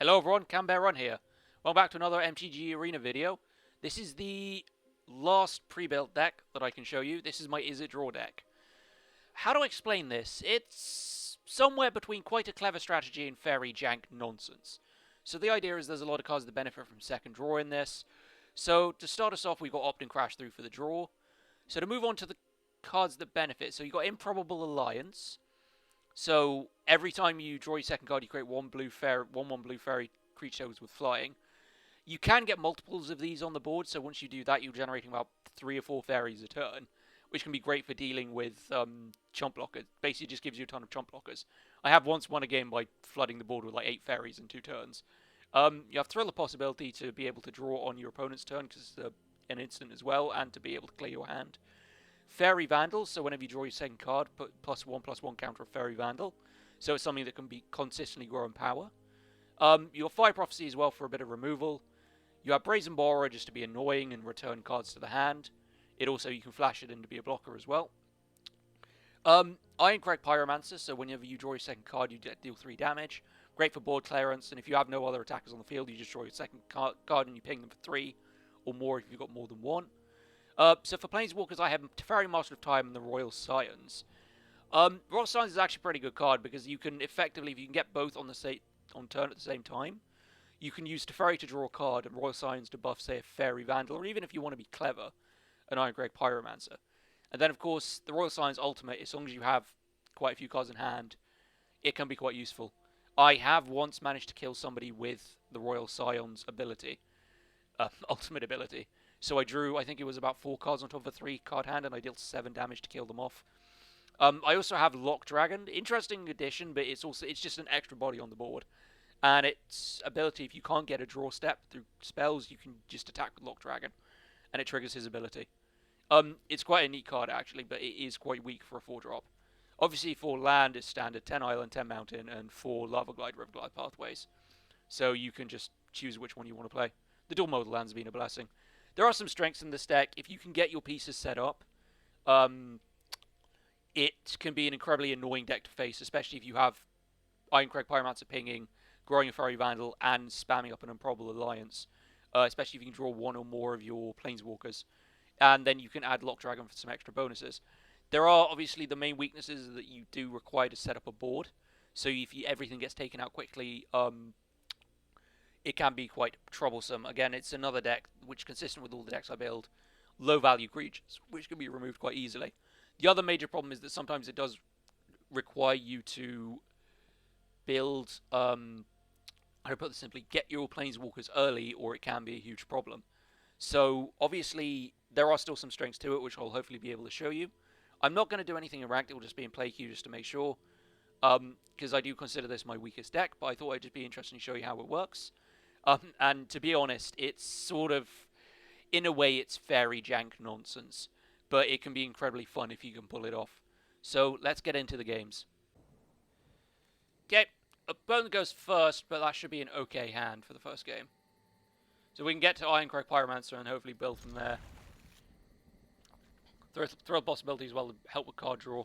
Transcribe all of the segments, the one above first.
Hello everyone, CamBearRun here. Welcome back to another MTGArena video. This is the last pre-built deck that I can show you. This is my Izzet draw deck. How do I explain this? It's somewhere between quite a clever strategy and fairy jank nonsense. So the idea is there's a lot of cards that benefit from second draw in this. So to start us off, we've got Opt and Crash through for the draw. So to move on to the cards that benefit, so you've got Improbable Alliance. So every time you draw your second card, you create one blue fairy creatures with flying. You can get multiples of these on the board, so once you do that, you're generating about 3 or 4 fairies a turn, which can be great for dealing with chump blockers. Basically, just gives you a ton of chump blockers. I have once won a game by flooding the board with like 8 fairies in 2 turns. You have Thrill the possibility to be able to draw on your opponent's turn, because it's an instant as well, and to be able to clear your hand. Fairy Vandal, so whenever you draw your second card, put +1/+1 counter of Fairy Vandal. So it's something that can be consistently grow in power. You have Fire Prophecy as well for a bit of removal. You have Brazen Borrower just to be annoying and return cards to the hand. It also, you can flash it in to be a blocker as well. Ironcrag Pyromancer, so whenever you draw your second card, you deal 3 damage. Great for board clearance, and if you have no other attackers on the field, you just draw your second card and you ping them for 3 or more if you've got more than 1. So for Planeswalkers, I have Teferi Master of Time and the Royal Scions. Royal Scions is actually a pretty good card because you can effectively, if you can get both on turn at the same time, you can use Teferi to draw a card and Royal Scions to buff, say, a Fairy Vandal, or even if you want to be clever, an Ironcrag Pyromancer. And then, of course, the Royal Scions Ultimate, as long as you have quite a few cards in hand, it can be quite useful. I have once managed to kill somebody with the Royal Scions ability, ultimate ability. So I drew, I think it was about 4 cards on top of a 3 card hand, and I dealt 7 damage to kill them off. I also have Lock Dragon. Interesting addition, but it's just an extra body on the board. And its ability, if you can't get a draw step through spells, you can just attack with Lock Dragon, and it triggers his ability. It's quite a neat card actually, but it is quite weak for a 4-drop. Obviously, for land, it's standard 10 Island, 10 Mountain, and 4 Lava Glide, River Glide pathways. So you can just choose which one you want to play. The dual modal land's been a blessing. There are some strengths in this deck. If you can get your pieces set up, it can be an incredibly annoying deck to face, especially if you have Ironcrag Pyromancer pinging, growing a Fairy Vandal, and spamming up an Improbable Alliance. Especially if you can draw 1 or more of your Planeswalkers. And then you can add Lock Dragon for some extra bonuses. There are obviously the main weaknesses that you do require to set up a board. So if everything gets taken out quickly, it can be quite troublesome. Again, it's another deck which, consistent with all the decks I build, low value creatures, which can be removed quite easily. The other major problem is that sometimes it does require you to build, how to put this simply, get your Planeswalkers early, or it can be a huge problem. So obviously there are still some strengths to it, which I'll hopefully be able to show you. I'm not going to do anything in ranked, it will just be in play queue just to make sure, because I do consider this my weakest deck, but I thought it'd just be interesting to show you how it works. And to be honest, it's sort of, in a way, it's fairy jank nonsense, but it can be incredibly fun if you can pull it off. So let's get into the games. Okay, opponent goes first, but that should be an okay hand for the first game. So we can get to Ironcrag Pyromancer and hopefully build from there. Thrill possibility as well to help with card draw.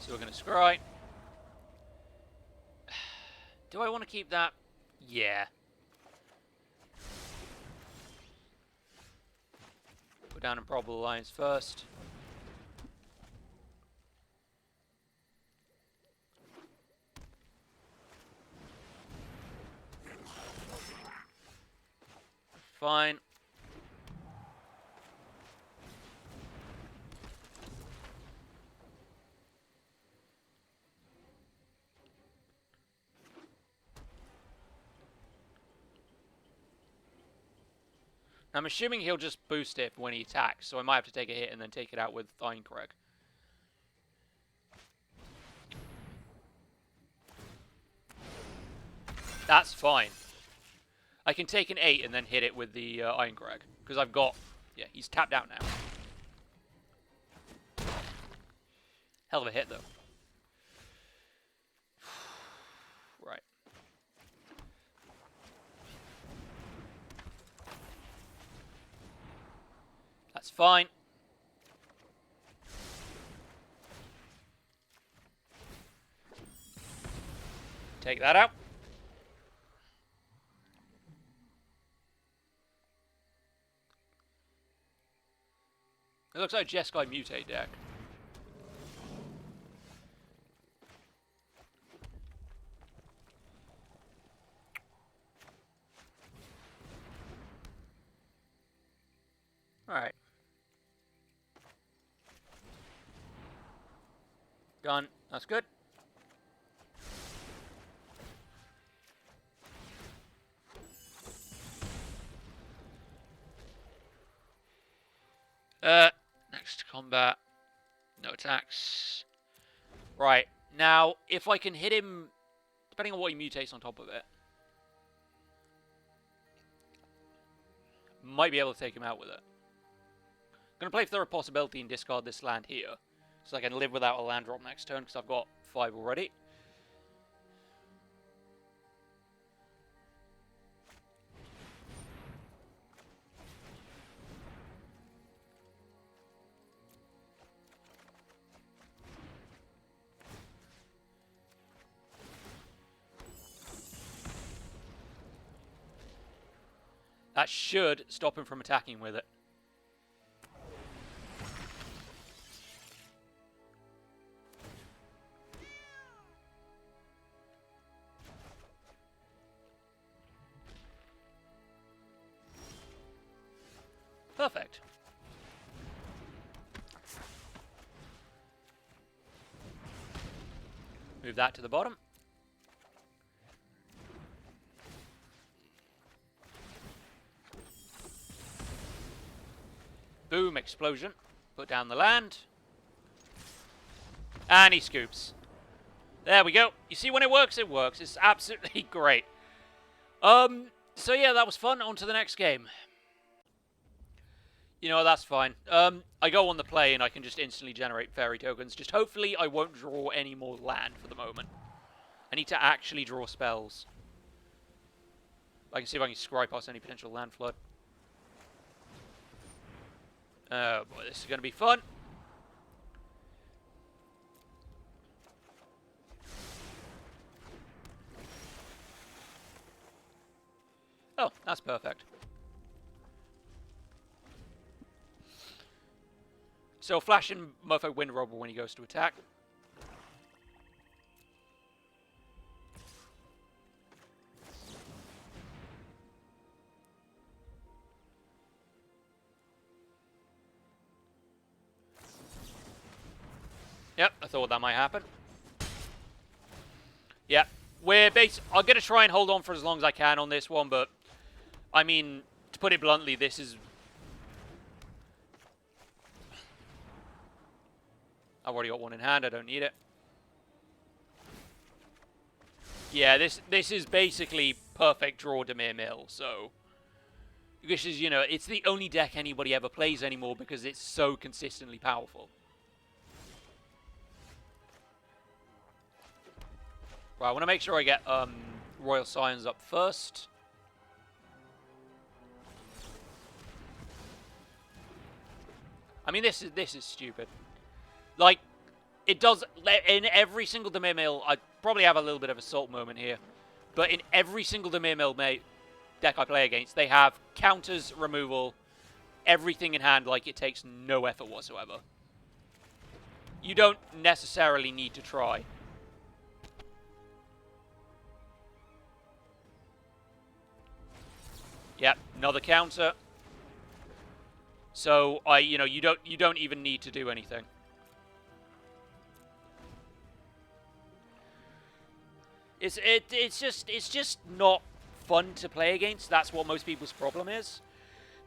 So we're going to scry. Do I want to keep that? Yeah. Put down Improbable Alliance first. Fine. I'm assuming he'll just boost it when he attacks, so I might have to take a hit and then take it out with Ironcrag. That's fine. I can take an 8 and then hit it with the Iron Crag. Because I've got... Yeah, he's tapped out now. Hell of a hit, though. Right. That's fine. Take that out. It looks like a Jeskai Mutate deck. Alright. Done. That's good. Next combat. No attacks. Right. Now, if I can hit him, depending on what he mutates on top of it, might be able to take him out with it. I'm going to play for the possibility and discard this land here, so I can live without a land drop next turn, because I've got 5 already. That should stop him from attacking with it. Perfect. Move that to the bottom. Boom, explosion. Put down the land. And he scoops. There we go. You see, when it works, it works. It's absolutely great. So yeah, that was fun. On to the next game. You know, that's fine. I go on the play and I can just instantly generate fairy tokens. Just hopefully I won't draw any more land for the moment. I need to actually draw spells. I can see if I can scry past any potential land flood. Oh boy, this is going to be fun. Oh, that's perfect. So flash in Mofo Wind Robber when he goes to attack. Yep, I thought that might happen. Yeah, I'm going to try and hold on for as long as I can on this one, but I mean, to put it bluntly, this is... I've already got one in hand, I don't need it. Yeah, this is basically perfect draw Dimir Mill, so... This is, you know, it's the only deck anybody ever plays anymore because it's so consistently powerful. Right, I want to make sure I get Royal Scions up first. I mean, this is stupid. Like, it does... In every single Dimir Mill, I probably have a little bit of a salt moment here, but in every single Dimir Mill deck I play against, they have counters, removal, everything in hand, like it takes no effort whatsoever. You don't necessarily need to try. Yep, another counter. So you know, you don't even need to do anything. It's just not fun to play against. That's what most people's problem is,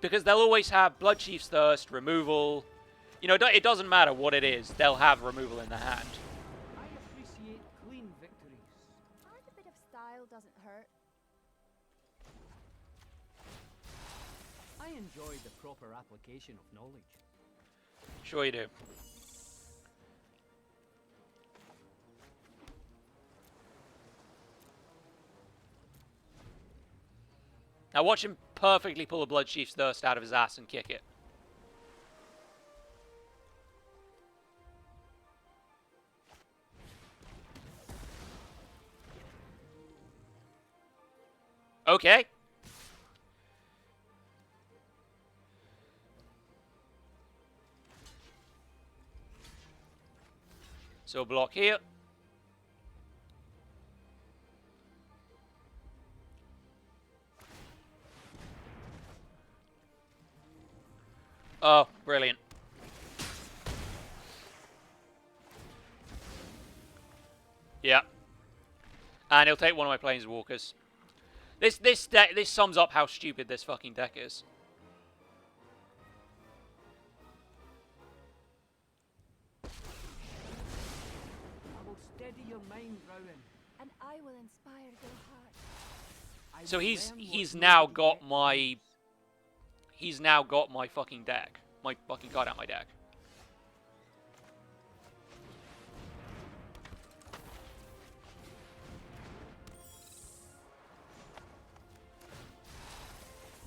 because they'll always have Blood Chief's Thirst, removal. You know, it doesn't matter what it is. They'll have removal in their hand. I appreciate clean victories. A little bit of style doesn't hurt. I enjoy the proper application of knowledge. Sure you do. Now watch him perfectly pull a Bloodchief's Thirst out of his ass and kick it. Okay. So block here. Oh, brilliant. Yeah. And he'll take one of my Planeswalkers. This sums up how stupid this fucking deck is. I will steady your mind, Rowan. And I will inspire your heart. I So will he's learn what now nobody got yet my knows. he's now got my fucking deck. My fucking card out my deck.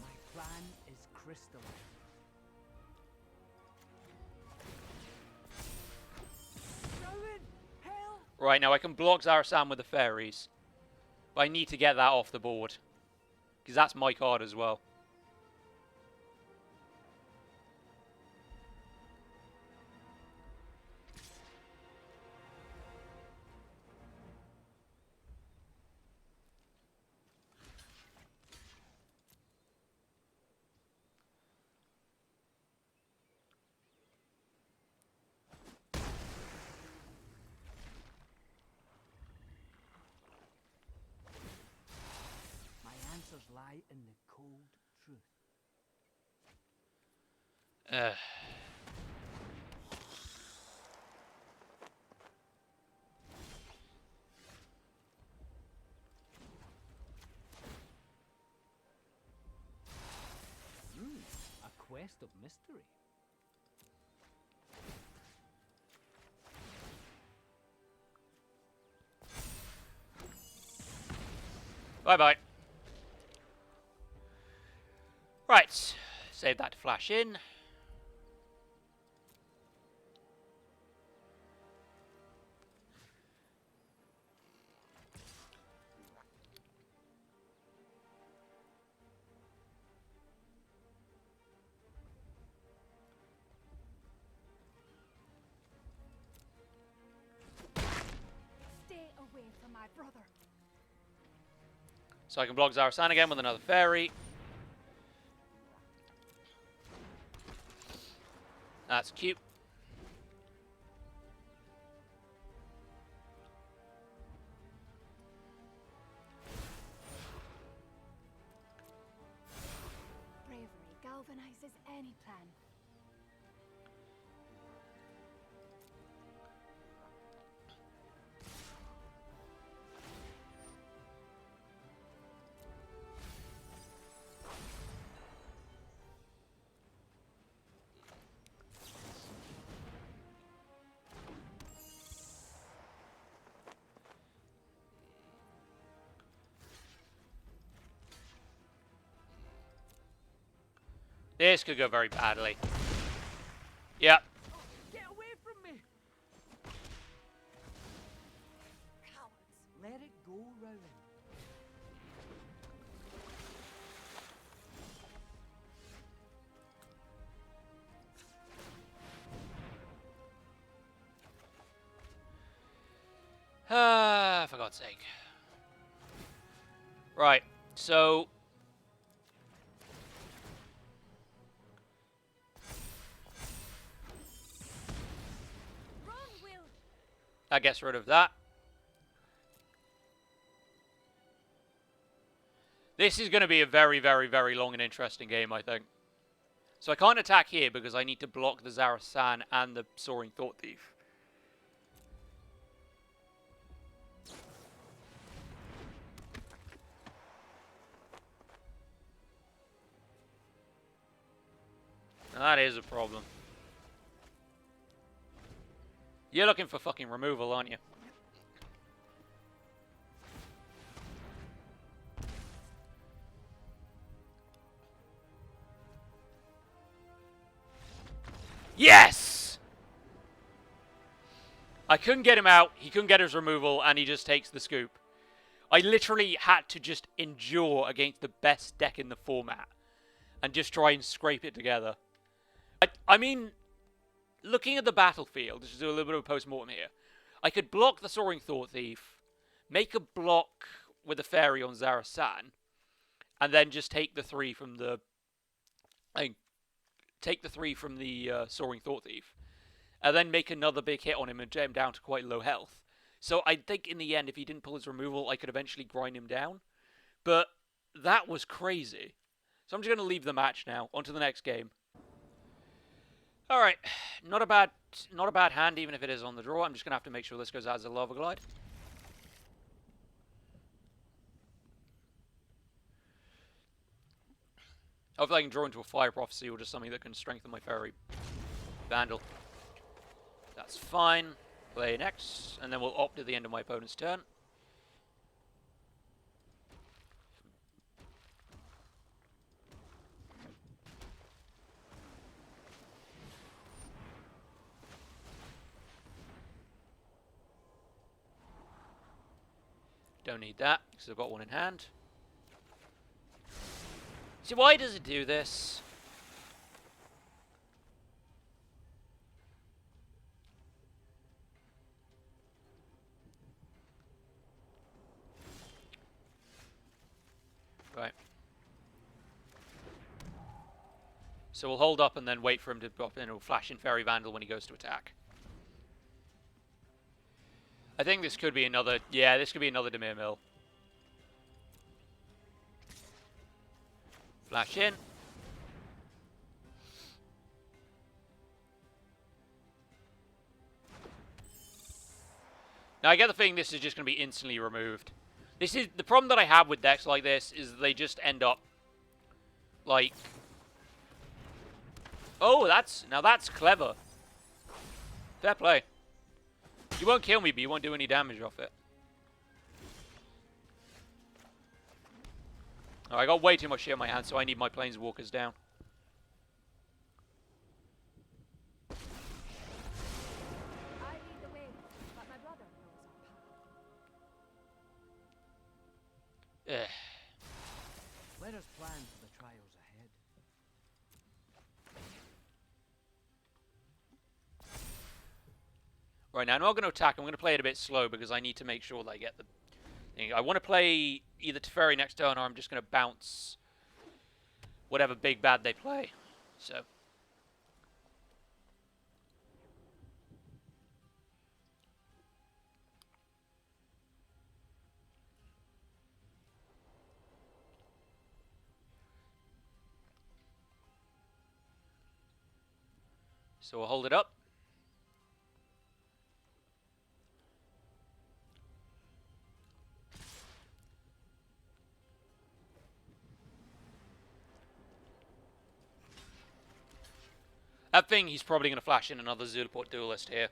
My plan is crystalline. Rowan, help! Right, now I can block Zarasan with the Fairies. But I need to get that off the board. Because that's my card as well. My answers lie in the cold truth. A quest of mystery. Bye-bye. Right. Save that to flash in. Stay away from my brother. So I can block Zarasan again with another Fairy. That's cute. Bravery galvanizes any plan. This could go very badly. Yep. Get away from me! Cowards. Let it go, Rowan. For God's sake. Right, so... Wrong will. that gets rid of that. This is going to be a very, very, very long and interesting game, I think. So I can't attack here because I need to block the Zarasan and the Soaring Thought Thief. That is a problem. You're looking for fucking removal, aren't you? Yes! I couldn't get him out, he couldn't get his removal, and he just takes the scoop. I literally had to just endure against the best deck in the format. And just try and scrape it together. I mean, looking at the battlefield, just to do a little bit of a post-mortem here, I could block the Soaring Thought Thief, make a block with a Fairy on Zarasan, and then just take the 3 from the... Soaring Thought Thief, and then make another big hit on him and get him down to quite low health. So I think in the end, if he didn't pull his removal, I could eventually grind him down. But that was crazy. So I'm just going to leave the match now. On to the next game. Alright. Not a bad hand, even if it is on the draw. I'm just going to have to make sure this goes out as a Lava Glide. Hopefully I can draw into a Fire Prophecy or just something that can strengthen my Fairy Vandal. That's fine. Play next. And then we'll opt at the end of my opponent's turn. Don't need that, because I've got one in hand. See, why does it do this? Right. So we'll hold up and then wait for him to drop in. We'll flash in Fairy Vandal when he goes to attack. I think this could be another... Yeah, this could be another Dimir Mill. Flash in. Now, I get the feeling this is just going to be instantly removed. This is... The problem that I have with decks like this is they just end up... Like... Oh, that's... Now that's clever. Fair play. You won't kill me, but you won't do any damage off it. Oh, I got way too much shit in my hand, so I need my Planeswalkers down. I lead the way, but my brother knows our path. Ugh. Let us plan for the trials ahead. Right, now I'm not going to attack. I'm going to play it a bit slow because I need to make sure that I get the thing. I want to play either Teferi next turn or I'm just going to bounce whatever big bad they play. So... So we'll hold it up. That thing, he's probably going to flash in another Zulaport Duelist here.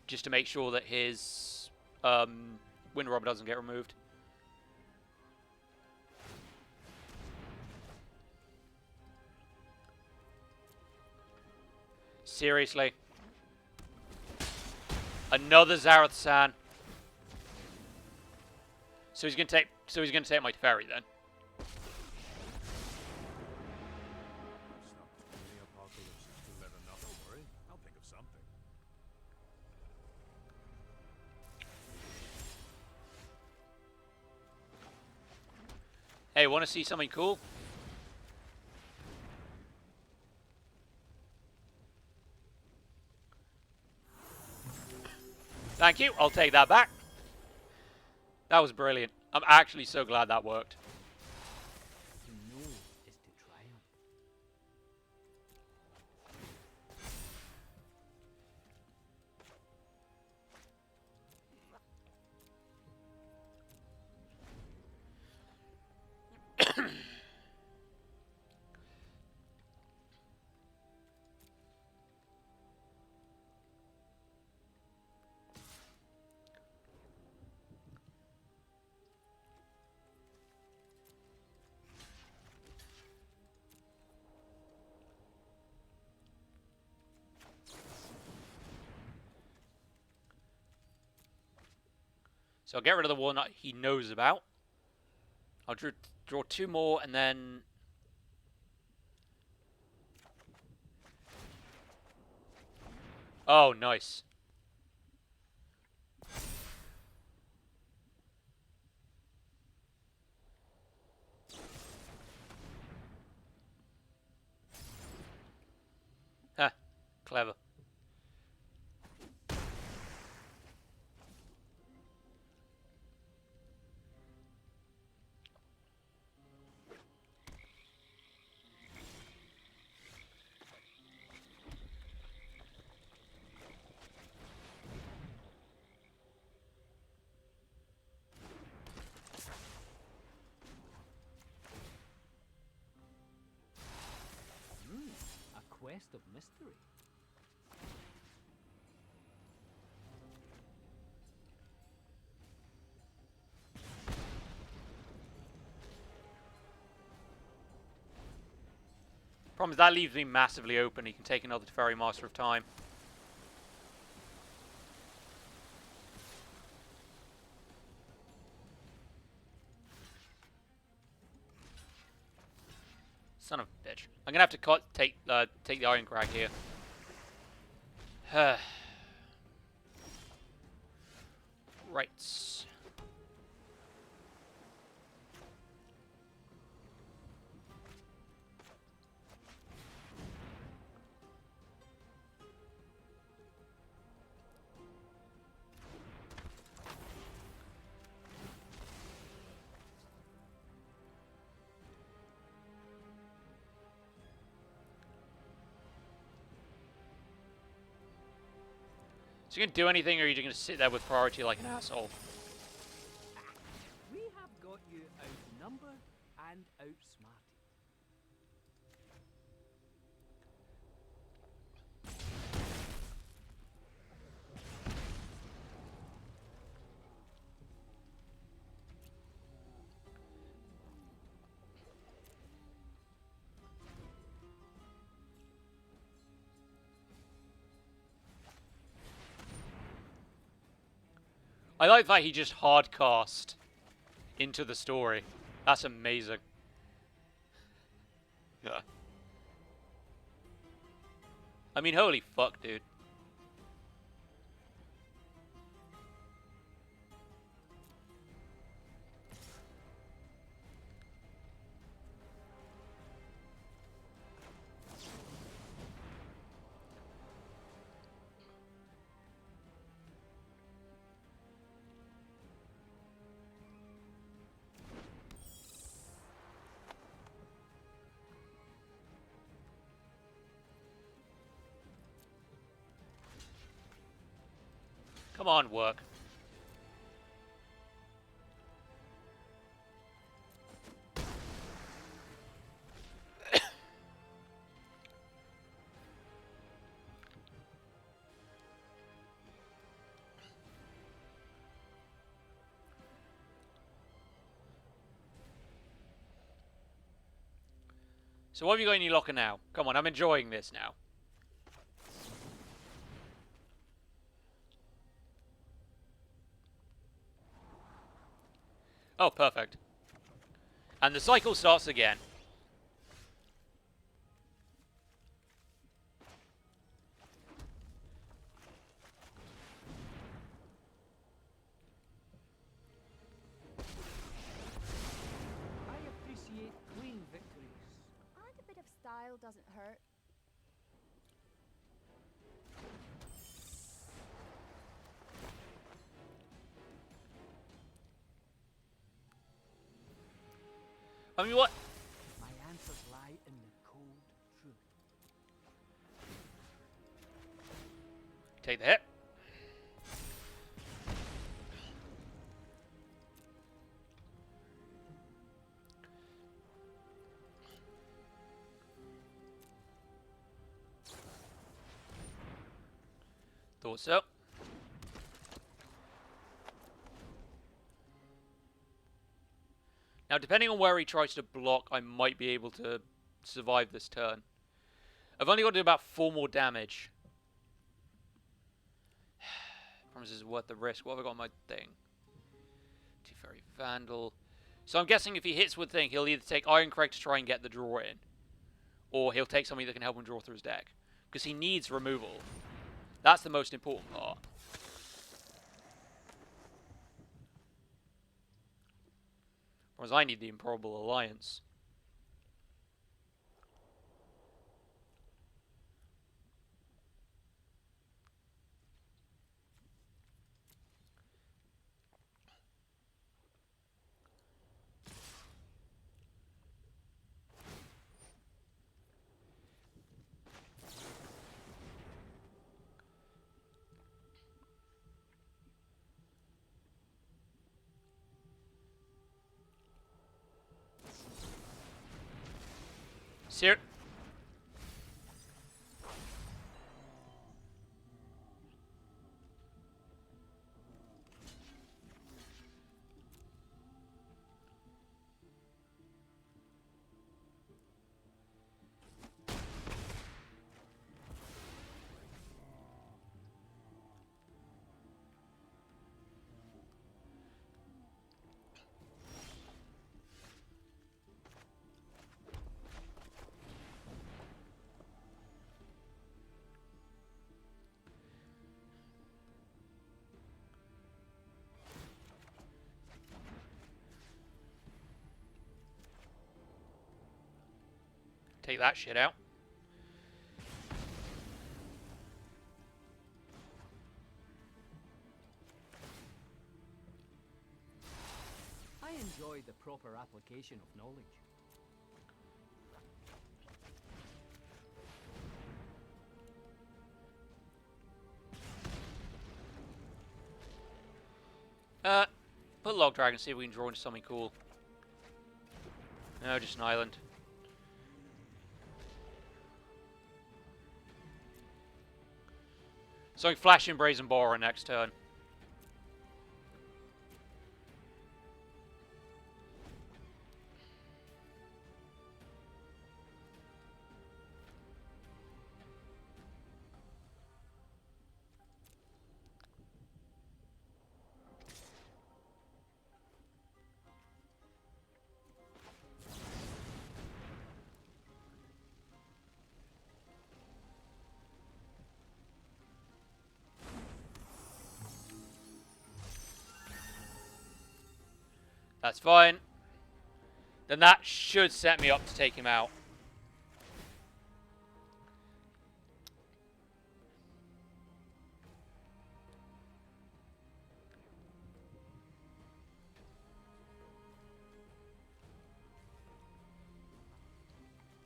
Just to make sure that his Wind Robber doesn't get removed. Seriously. Another Zarathsan. So he's gonna take my Teferi then. Hey, wanna see something cool? Thank you, I'll take that back. That was brilliant. I'm actually so glad that worked. To know is to triumph. So I'll get rid of the one that he knows about. I'll draw 2 more, and then... Oh, nice. Huh. Clever. A quest of mystery. Problem is that leaves me massively open. He can take another Fairy Master of Time. Son of a bitch. I'm gonna have to take the Iron Crag here. Right. So you gonna do anything, or are you just gonna sit there with priority like an asshole? We have got you outnumbered and outsmarted. I like that he just hard cast into the story. That's amazing. Yeah. I mean, holy fuck, dude. Come on, work. So what have you got in your locker now? Come on, I'm enjoying this now. Oh, perfect. And the cycle starts again. I appreciate clean victories. And a bit of style doesn't hurt. I mean, what? My answers lie in the cold truth. Take the hit. Thought so. Now, depending on where he tries to block, I might be able to survive this turn. I've only got to do about 4 more damage. Promise this is worth the risk. What have I got on my thing? Fairy Vandal. So I'm guessing if he hits with thing, he'll either take Iron Crag to try and get the draw in, or he'll take something that can help him draw through his deck. Because he needs removal. That's the most important part. Whereas I need the Improbable Alliance. Ser Take that shit out. I enjoy the proper application of knowledge. Put Log Dragon, see if we can draw into something cool. No, just an island. So Flashing Brazen Borer next turn. That's fine. Then that should set me up to take him out.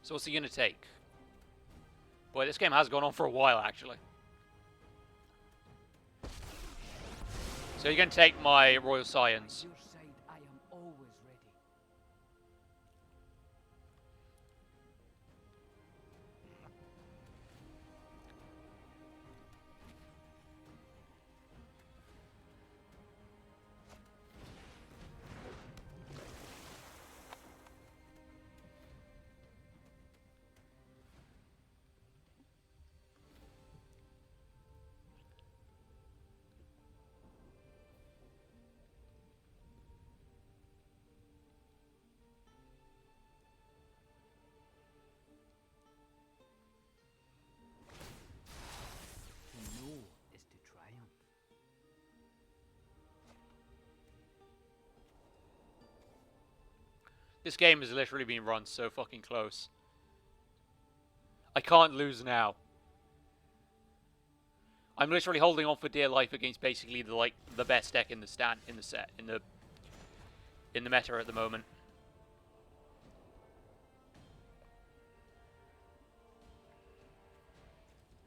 So what's he going to take? Boy, this game has gone on for a while, actually. So you're going to take my Royal Scions. On your side, I am always ready. To know is to triumph. This game has literally been run so fucking close. I can't lose now. I'm literally holding on for dear life against basically the best deck in the meta at the moment.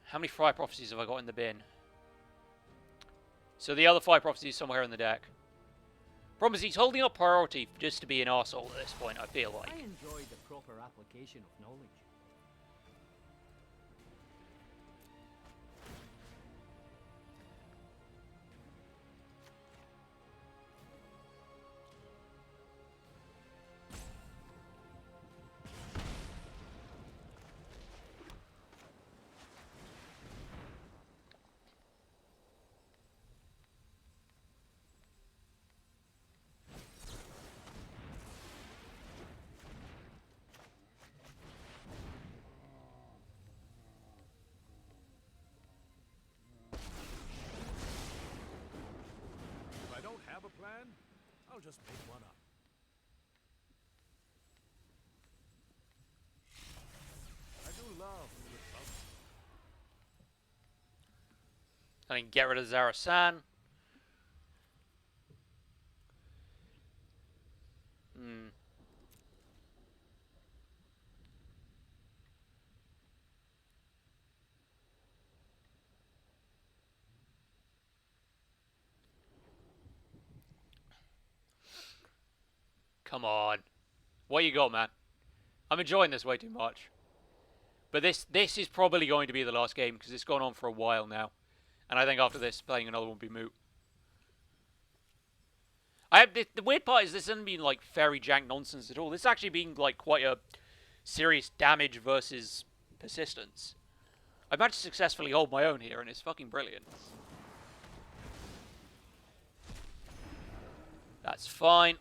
How many Fire Prophecies have I got in the bin? So the other Fire Prophecy is somewhere in the deck. Problem is he's holding up priority just to be an arsehole at this point, I feel like. I enjoy the proper application of knowledge. have a plan? I'll just make one up. I do love a good bump. I mean, get rid of Zarasan. Hmm. Come on. What you got, man? I'm enjoying this way too much. But this is probably going to be the last game because it's gone on for a while now. And I think after this, playing another one would be moot. The weird part is this hasn't been like fairy jank nonsense at all. This actually been like quite a serious damage versus persistence. I've managed to successfully hold my own here, and it's fucking brilliant. That's fine.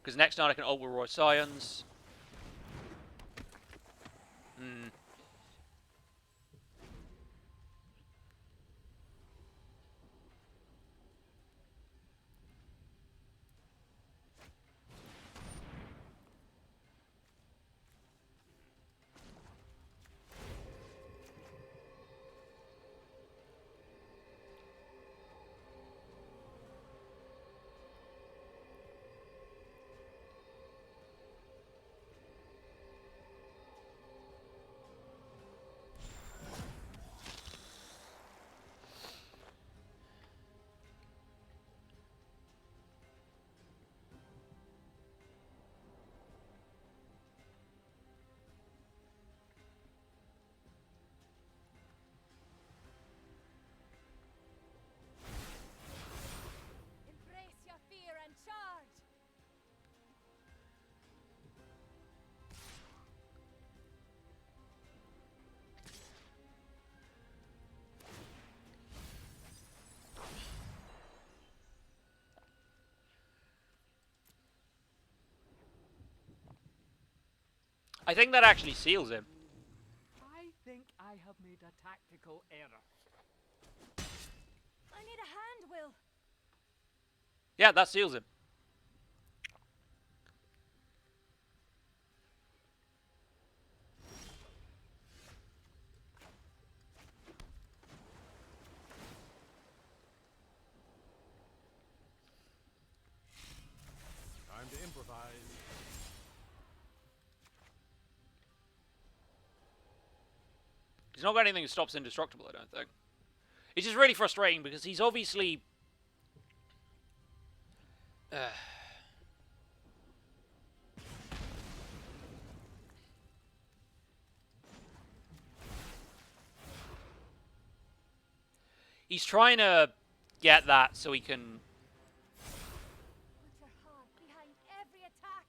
Because next time I can ult with Roy Scions. Hmm. Embrace your fear and charge! I think that actually seals him. I think I have made a tactical error. I need a hand, Will. Yeah, that seals him. Time to improvise. He's not got anything that stops indestructible, I don't think. It's just really frustrating because he's obviously... He's trying to get that so he can... Put your heart behind every attack.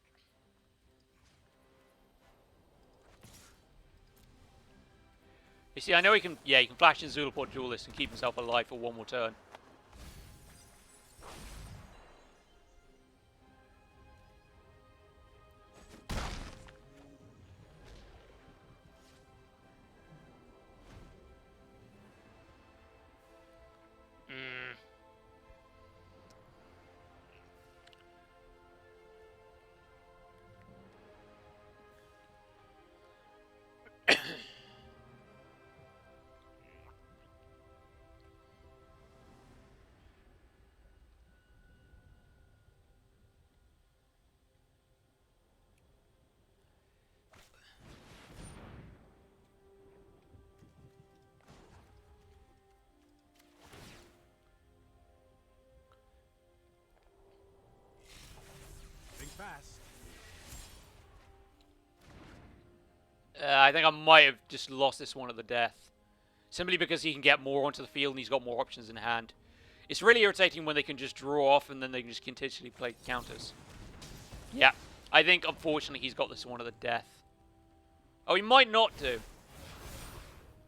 You see, I know he can... Yeah, he can flash in Zulaport Duelist and keep himself alive for one more turn. Think fast. I think I might have just lost this one at the death. Simply because he can get more onto the field and he's got more options in hand. It's really irritating when they can just draw off and then they can just continually play counters. Yeah, I think unfortunately he's got this one at the death. Oh, he might not do.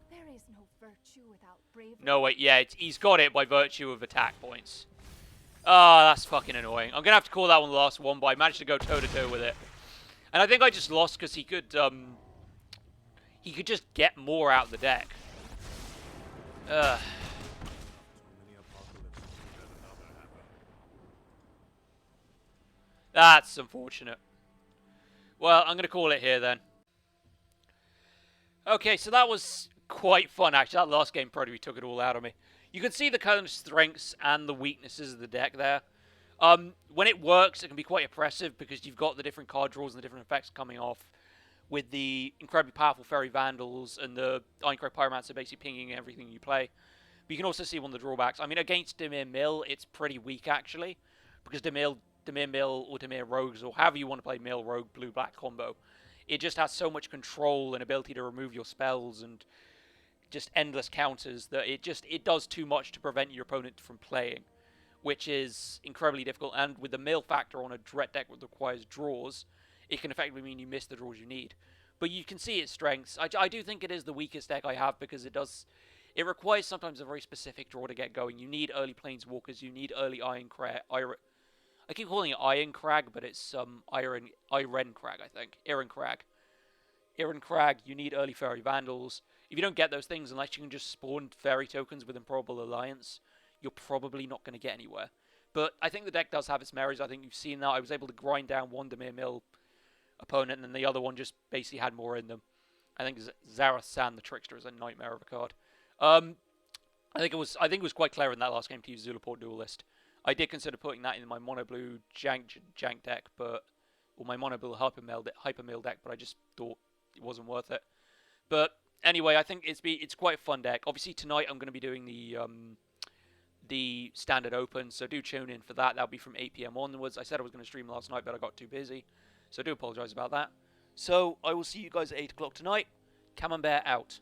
There is no virtue without bravery. No, wait, yeah, he's got it by virtue of attack points. Ah, that's fucking annoying. I'm going to have to call that one the last one, but I managed to go toe-to-toe with it. And I think I just lost because he could just get more out of the deck. Too many apocalypses to let another happen. That's unfortunate. Well, I'm going to call it here then. Okay, so that was quite fun, actually. That last game probably took it all out of me. You can see the kind of strengths and the weaknesses of the deck there. When it works, it can be quite impressive because you've got the different card draws and the different effects coming off with the incredibly powerful Fairy Vandals and the Ironcrag Pyromancer basically pinging everything you play. But you can also see one of the drawbacks. I mean, against Dimir Mill, it's pretty weak, actually, because Dimir Mill or Dimir Rogues, or however you want to play Mill Rogue Blue-Black combo, it just has so much control and ability to remove your spells and just endless counters that it does too much to prevent your opponent from playing, which is incredibly difficult. And with the Mill factor on a Dret deck that requires draws, it can effectively mean you miss the draws you need. But you can see its strengths. I do think it is the weakest deck I have because it requires sometimes a very specific draw to get going. You need early Planeswalkers, you need early Ironcrag. I keep calling it Ironcrag, but it's Ironcrag, I think. Ironcrag, you need early Fairy Vandals. If you don't get those things, unless you can just spawn Fairy tokens with Improbable Alliance, you're probably not going to get anywhere. But I think the deck does have its merits. I think you've seen that. I was able to grind down one Dimir Mill opponent, and then the other one just basically had more in them. I think Zarasan the Trickster is a nightmare of a card. I think it was quite clever in that last game to use Zulaport Duelist. I did consider putting that in my mono blue jank deck, or my mono blue hyper mill deck, but I just thought it wasn't worth it. But anyway, I think it's quite a fun deck. Obviously tonight I'm going to be doing the standard open, so do tune in for that. That'll be from 8 PM onwards. I said I was going to stream last night, but I got too busy, so I do apologise about that. So I will see you guys at 8 o'clock tonight. Camembert out.